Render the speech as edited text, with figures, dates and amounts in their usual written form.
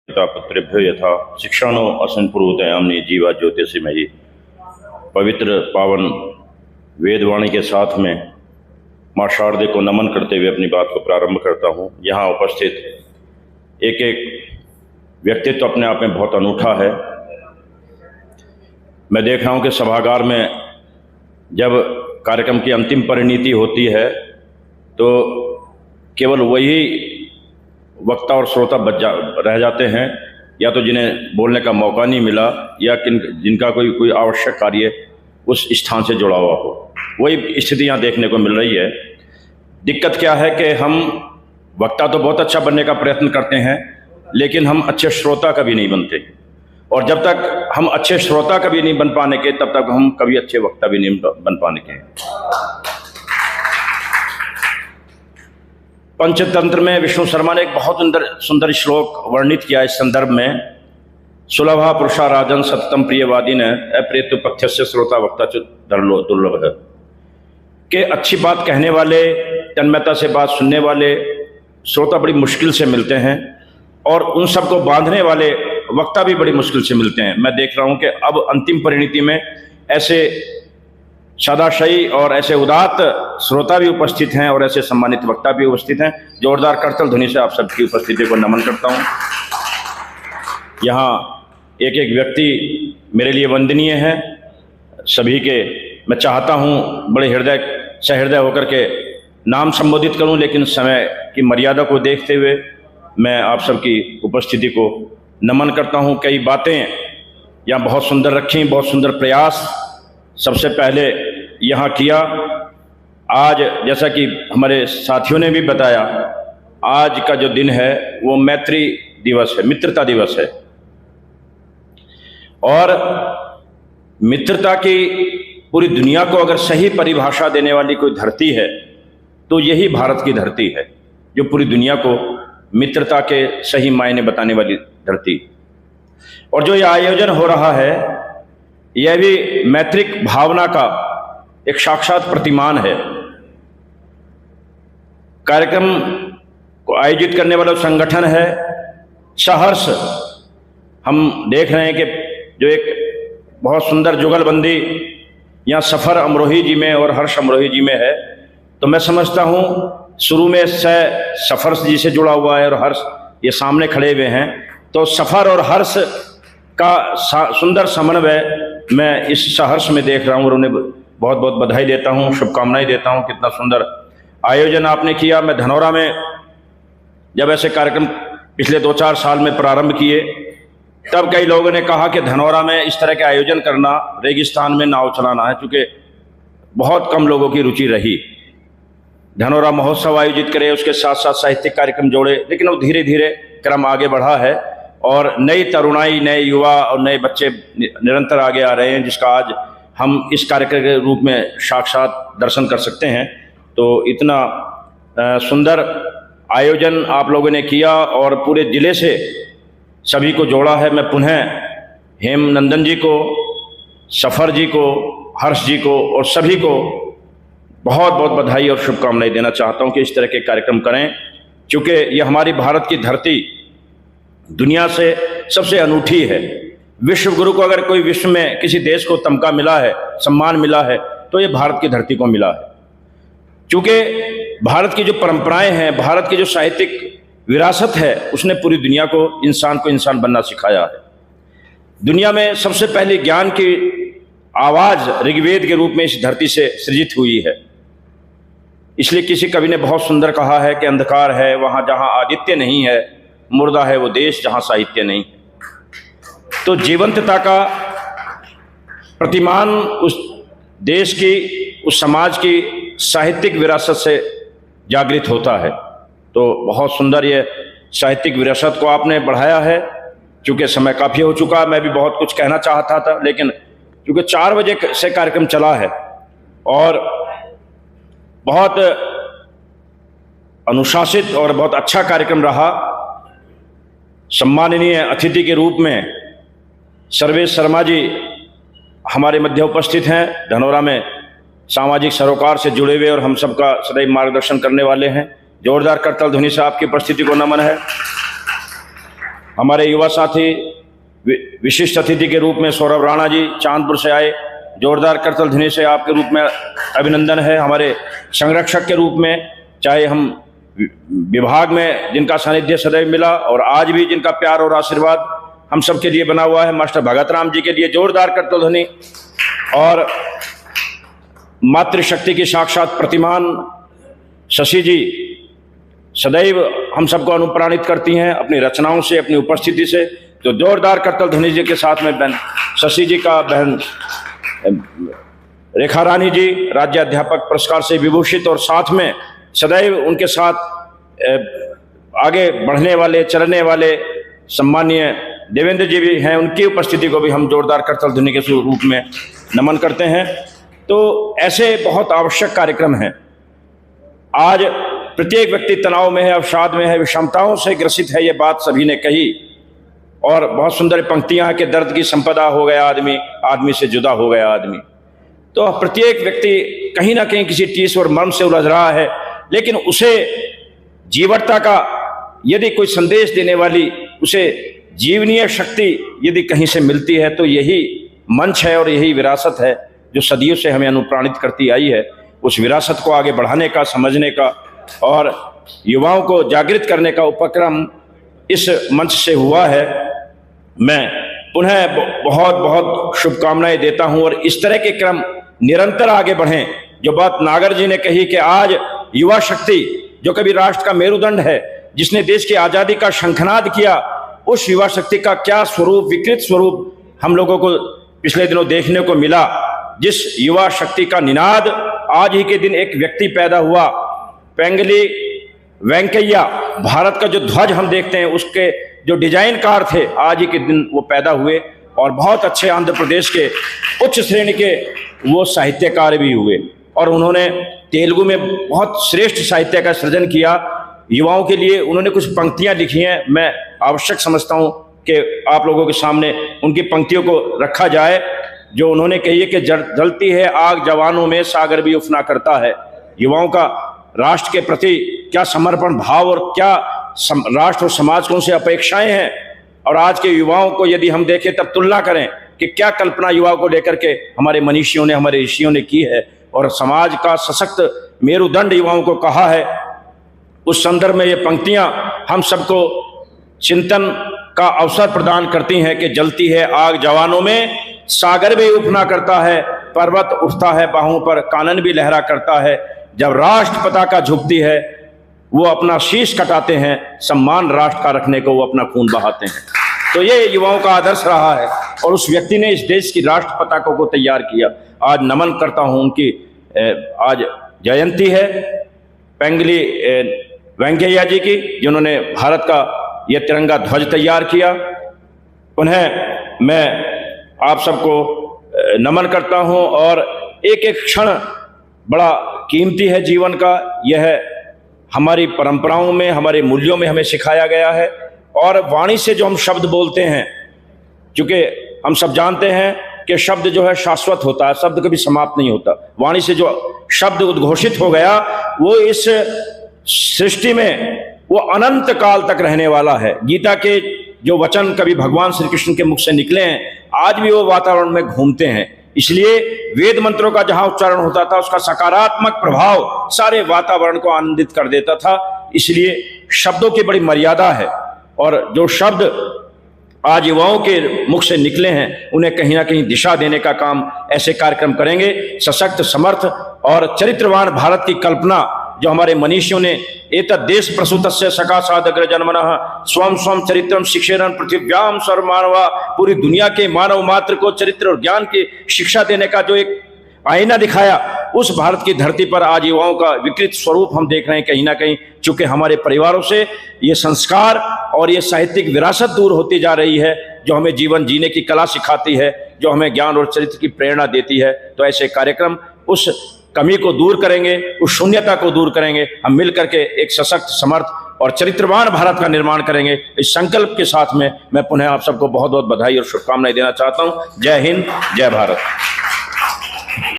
पुत्रेभ्यो यथा शिक्षाणो असंपूर्वतयामि जीवा ज्योतिषमयी। पवित्र पावन वेदवाणी के साथ में माँ शारदे को नमन करते हुए अपनी बात को प्रारंभ करता हूँ। यहाँ उपस्थित एक एक व्यक्तित्व अपने आप में बहुत अनूठा है। मैं देख रहा हूँ कि सभागार में जब कार्यक्रम की अंतिम परिणति होती है तो केवल वही वक्ता और श्रोता रह जाते हैं, या तो जिन्हें बोलने का मौका नहीं मिला या जिनका कोई आवश्यक कार्य उस स्थान से जुड़ा हुआ हो। वही स्थिति यहाँ देखने को मिल रही है। दिक्कत क्या है कि हम वक्ता तो बहुत अच्छा बनने का प्रयत्न करते हैं, लेकिन हम अच्छे श्रोता कभी नहीं बनते, और जब तक हम अच्छे श्रोता कभी नहीं बन पाने के तब तक हम कभी अच्छे वक्ता भी नहीं बन पाने के। पंचतंत्र में विष्णु शर्मा ने एक बहुत सुंदर श्लोक वर्णित किया इस संदर्भ में। सुलभा पुरुषा राजन सततम प्रियवादी ने अप्रेत्य पथ्य से श्रोता वक्ता दुर्लभ है कि अच्छी बात कहने वाले, तन्मयता से बात सुनने वाले श्रोता बड़ी मुश्किल से मिलते हैं, और उन सबको बांधने वाले वक्ता भी बड़ी मुश्किल से मिलते हैं। मैं देख रहा हूं कि अब अंतिम परिणति में ऐसे सदाशयी और ऐसे उदात्त श्रोता भी उपस्थित हैं और ऐसे सम्मानित वक्ता भी उपस्थित हैं। जोरदार करतल ध्वनि से आप सबकी उपस्थिति को नमन करता हूं। यहाँ एक एक व्यक्ति मेरे लिए वंदनीय है। सभी के मैं चाहता हूं बड़े सहृदय होकर के नाम संबोधित करूं, लेकिन समय की मर्यादा को देखते हुए मैं आप सबकी उपस्थिति को नमन करता हूं। कई बातें यहाँ बहुत सुंदर रखी, बहुत सुंदर प्रयास सबसे पहले यहाँ किया। आज जैसा कि हमारे साथियों ने भी बताया, आज का जो दिन है वो मैत्री दिवस है, मित्रता दिवस है, और मित्रता की पूरी दुनिया को अगर सही परिभाषा देने वाली कोई धरती है तो यही भारत की धरती है, जो पूरी दुनिया को मित्रता के सही मायने बताने वाली धरती। और जो ये आयोजन हो रहा है यह भी मैत्रिक भावना का एक साक्षात प्रतिमान है। कार्यक्रम को आयोजित करने वाला संगठन है सहर्ष। हम देख रहे हैं कि जो एक बहुत सुंदर जुगलबंदी यहाँ सफ़र अमरोही जी में और हर्ष अमरोही जी में है, तो मैं समझता हूँ शुरू में सफ़र जी से जुड़ा हुआ है और हर्ष ये सामने खड़े हुए हैं, तो सफ़र और हर्ष का सुंदर समन्वय मैं इस सहर्ष में देख रहा हूँ, और उन्हें बहुत बहुत बधाई देता हूँ, शुभकामनाएं देता हूँ। कितना सुंदर आयोजन आपने किया। मैं धनौरा में जब ऐसे कार्यक्रम पिछले 2-4 साल में प्रारंभ किए, तब कई लोगों ने कहा कि धनौरा में इस तरह के आयोजन करना रेगिस्तान में नाव चलाना है, चूँकि बहुत कम लोगों की रुचि रही। धनौरा महोत्सव आयोजित करे, उसके साथ साथ साहित्यिक कार्यक्रम जोड़े, लेकिन अब धीरे धीरे क्रम आगे बढ़ा है और नई तरुणाई, नए युवा और नए बच्चे निरंतर आगे आ रहे हैं, जिसका आज हम इस कार्यक्रम के रूप में साक्षात दर्शन कर सकते हैं। तो इतना सुंदर आयोजन आप लोगों ने किया और पूरे जिले से सभी को जोड़ा है। मैं पुनः हेमनंदन जी को, सफ़र जी को, हर्ष जी को और सभी को बहुत बहुत बधाई और शुभकामनाएं देना चाहता हूं कि इस तरह के कार्यक्रम करें, क्योंकि ये हमारी भारत की धरती दुनिया से सबसे अनूठी है। विश्व गुरु को अगर कोई विश्व में किसी देश को तमगा मिला है, सम्मान मिला है, तो ये भारत की धरती को मिला है, क्योंकि भारत की जो परंपराएं हैं, भारत की जो साहित्यिक विरासत है, उसने पूरी दुनिया को इंसान बनना सिखाया है। दुनिया में सबसे पहले ज्ञान की आवाज़ ऋग्वेद के रूप में इस धरती से सृजित हुई है। इसलिए किसी कवि ने बहुत सुंदर कहा है कि अंधकार है वहाँ जहाँ आदित्य नहीं है, मुर्दा है वो देश जहाँ साहित्य नहीं। तो जीवंतता का प्रतिमान उस देश की, उस समाज की साहित्यिक विरासत से जागृत होता है। तो बहुत सुंदर ये साहित्यिक विरासत को आपने बढ़ाया है। चूँकि समय काफ़ी हो चुका, मैं भी बहुत कुछ कहना चाहता था, लेकिन क्योंकि 4 बजे से कार्यक्रम चला है और बहुत अनुशासित और बहुत अच्छा कार्यक्रम रहा। सम्माननीय अतिथि के रूप में सर्वेश शर्मा जी हमारे मध्य उपस्थित हैं। धनौरा में सामाजिक सरोकार से जुड़े हुए और हम सबका सदैव मार्गदर्शन करने वाले हैं। जोरदार करताल ध्वनि से आपकी उपस्थिति को नमन है। हमारे युवा साथी विशिष्ट अतिथि के रूप में सौरभ राणा जी चांदपुर से आए, जोरदार करतल ध्वनि से आपके रूप में अभिनंदन है। हमारे संरक्षक के रूप में, चाहे हम विभाग में जिनका सानिध्य सदैव मिला और आज भी जिनका प्यार और आशीर्वाद हम सबके लिए बना हुआ है, मास्टर भगत राम जी के लिए जोरदार करतल ध्वनि। और मातृशक्ति की साक्षात प्रतिमान शशि जी सदैव हम सबको अनुप्राणित करती हैं अपनी रचनाओं से, अपनी उपस्थिति से। तो जोरदार करतल ध्वनि जी के साथ में बहन शशि जी का, बहन रेखा रानी जी राज्य अध्यापक पुरस्कार से विभूषित, और साथ में सदैव उनके साथ आगे बढ़ने वाले, चलने वाले सम्मानीय देवेंद्र जी भी हैं, उनकी उपस्थिति को भी हम जोरदार करतल ध्वनि के रूप में नमन करते हैं। तो ऐसे बहुत आवश्यक कार्यक्रम हैं। आज प्रत्येक व्यक्ति तनाव में है, अवसाद में है, विषमताओं से ग्रसित है, ये बात सभी ने कही। और बहुत सुंदर पंक्तियां हैं कि दर्द की संपदा हो गया आदमी, आदमी से जुदा हो गया आदमी। तो प्रत्येक व्यक्ति कहीं ना कहीं किसी टीस और मर्म से उलझ रहा है, लेकिन उसे जीवटता का यदि कोई संदेश देने वाली, उसे जीवनीय शक्ति यदि कहीं से मिलती है तो यही मंच है और यही विरासत है जो सदियों से हमें अनुप्राणित करती आई है। उस विरासत को आगे बढ़ाने का, समझने का और युवाओं को जागृत करने का उपक्रम इस मंच से हुआ है। मैं पुनः बहुत बहुत शुभकामनाएं देता हूं और इस तरह के क्रम निरंतर आगे बढ़ें। जो बात नागर जी ने कही कि आज युवा शक्ति जो कभी राष्ट्र का मेरुदंड है, जिसने देश की आज़ादी का शंखनाद किया, उस युवा शक्ति का क्या स्वरूप, विकृत स्वरूप हम लोगों को पिछले दिनों देखने को मिला। जिस युवा शक्ति का निनाद, आज ही के दिन एक व्यक्ति पैदा हुआ, पेंगली वेंकैया, भारत का जो ध्वज हम देखते हैं उसके जो डिजाइनकार थे, आज ही के दिन वो पैदा हुए और बहुत अच्छे आंध्र प्रदेश के उच्च श्रेणी के वो साहित्यकार भी हुए और उन्होंने तेलुगु में बहुत श्रेष्ठ साहित्य का सृजन किया। युवाओं के लिए उन्होंने कुछ पंक्तियां लिखी हैं, मैं आवश्यक समझता हूं कि आप लोगों के सामने उनकी पंक्तियों को रखा जाए। जो उन्होंने कही है कि जलती है आग जवानों में, सागर भी उफना करता है। युवाओं का राष्ट्र के प्रति क्या समर्पण भाव और क्या राष्ट्र और समाज को उनसे अपेक्षाएं हैं, और आज के युवाओं को यदि हम देखें तब तुलना करें कि क्या कल्पना युवाओं को लेकर के हमारे मनीषियों ने, हमारे ऋषियों ने की है और समाज का सशक्त मेरुदंड युवाओं को कहा है। उस संदर्भ में ये पंक्तियां हम सबको चिंतन का अवसर प्रदान करती हैं कि जलती है आग जवानों में, सागर भी उफना करता है, पर्वत उठता है बाहों पर, कानन भी लहरा करता है। जब राष्ट्र पताका झुकती है वो अपना शीश कटाते हैं, सम्मान राष्ट्र का रखने को वो अपना खून बहाते हैं। तो ये युवाओं का आदर्श रहा है और उस व्यक्ति ने इस देश की राष्ट्र पताका को तैयार किया। आज नमन करता हूं, उनकी आज जयंती है पेंगली वेंकैया जी की, जिन्होंने भारत का यह तिरंगा ध्वज तैयार किया। पुनः मैं आप सबको नमन करता हूं और एक एक क्षण बड़ा कीमती है जीवन का। यह हमारी परंपराओं में, हमारे मूल्यों में हमें सिखाया गया है। और वाणी से जो हम शब्द बोलते हैं, क्योंकि हम सब जानते हैं कि शब्द जो है शाश्वत होता है, शब्द कभी समाप्त नहीं होता। वाणी से जो शब्द उद्घोषित हो गया वो इस सृष्टि में वो अनंत काल तक रहने वाला है। गीता के जो वचन कभी भगवान श्री कृष्ण के मुख से निकले हैं, आज भी वो वातावरण में घूमते हैं। इसलिए वेद मंत्रों का जहां उच्चारण होता था उसका सकारात्मक प्रभाव सारे वातावरण को आनंदित कर देता था। इसलिए शब्दों की बड़ी मर्यादा है और जो शब्द आज युवाओं के मुख से निकले हैं उन्हें कहीं ना कहीं दिशा देने का काम ऐसे कार्यक्रम करेंगे। सशक्त, समर्थ और चरित्रवान भारत की कल्पना जो हमारे मनीषियों ने एतद् देश प्रसूतस्य सकाशादग्र जन्मनः स्वम स्वम चरित्रम शिक्षेरन पृथिव्याम सर्वमानवा, पूरी दुनिया के मानव मात्र को चरित्र और ज्ञान की शिक्षा देने का जो एक आईना दिखाया, उस भारत की धरती पर आज युवाओं का विकृत स्वरूप हम देख रहे हैं कहीं ना कहीं। चूंकि हमारे परिवारों से ये संस्कार और ये साहित्यिक विरासत दूर होती जा रही है जो हमें जीवन जीने की कला सिखाती है, जो हमें ज्ञान और चरित्र की प्रेरणा देती है। तो ऐसे कार्यक्रम उस कमी को दूर करेंगे, उस शून्यता को दूर करेंगे। हम मिलकर के एक सशक्त, समर्थ और चरित्रवान भारत का निर्माण करेंगे। इस संकल्प के साथ में मैं पुनः आप सबको बहुत बहुत बधाई और शुभकामनाएं देना चाहता हूं। जय हिंद, जय भारत।